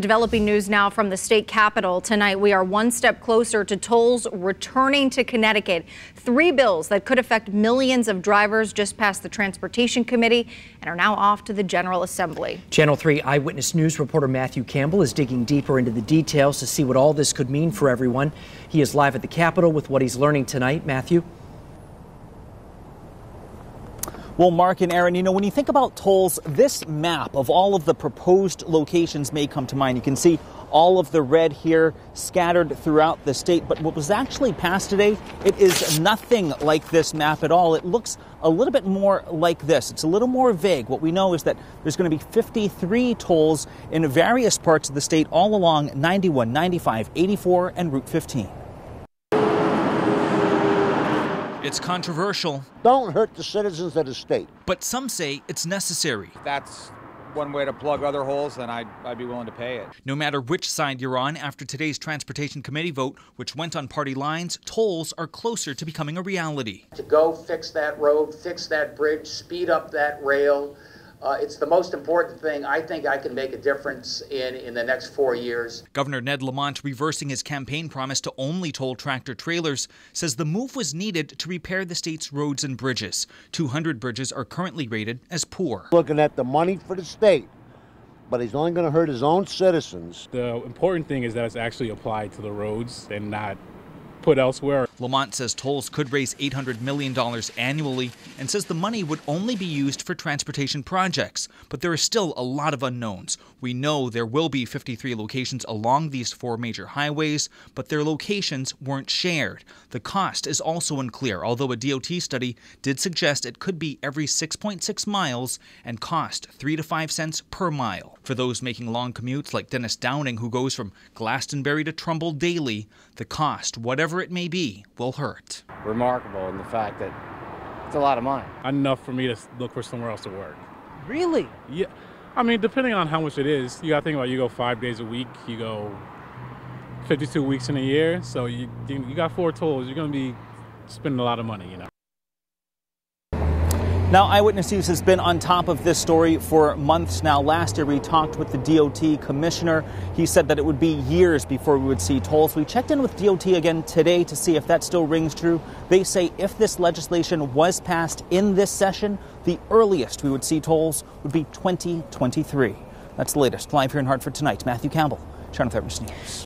Developing news now from the state capitol. Tonight, we are one step closer to tolls returning to Connecticut. 3 bills that could affect millions of drivers just passed the Transportation Committee and are now off to the General Assembly. Channel 3 Eyewitness News reporter Matthew Campbell is digging deeper into the details to see what all this could mean for everyone. He is live at the Capitol with what he's learning tonight. Matthew? Well, Mark and Aaron, when you think about tolls, this map of all of the proposed locations may come to mind. You can see all of the red here scattered throughout the state. But what was actually passed today, it is nothing like this map at all. It looks a little bit more like this. It's a little more vague. What we know is that there's going to be 53 tolls in various parts of the state all along 91, 95, 84, and Route 15. It's controversial. Don't hurt the citizens of the state. But some say it's necessary. That's one way to plug other holes, and I'd be willing to pay it. No matter which side you're on, after today's Transportation Committee vote, which went on party lines, tolls are closer to becoming a reality. To go fix that road, fix that bridge, speed up that rail. It's the most important thing I think I can make a difference in the next 4 years. Governor Ned Lamont, reversing his campaign promise to only toll tractor trailers, says the move was needed to repair the state's roads and bridges. 200 bridges are currently rated as poor. Looking at the money for the state, but he's only going to hurt his own citizens. The important thing is that it's actually applied to the roads and not put elsewhere. Lamont says tolls could raise $800 million annually and says the money would only be used for transportation projects. But there is still a lot of unknowns. We know there will be 53 locations along these 4 major highways, but their locations weren't shared. The cost is also unclear, although a DOT study did suggest it could be every 6.6 miles and cost 3 to 5 cents per mile. For those making long commutes like Dennis Downing, who goes from Glastonbury to Trumbull daily, the cost, whatever it may be, will hurt. Remarkable in the fact that it's a lot of money. Enough for me to look for somewhere else to work. Really? Yeah. I mean, depending on how much it is, you got to think about you go 5 days a week, you go 52 weeks in a year, so you got 4 tolls, you're going to be spending a lot of money, Now, Eyewitness News has been on top of this story for months now. Last year, we talked with the DOT commissioner. He said that it would be years before we would see tolls. We checked in with DOT again today to see if that still rings true. They say if this legislation was passed in this session, the earliest we would see tolls would be 2023. That's the latest. Live here in Hartford tonight, Matthew Campbell, Channel 3 News.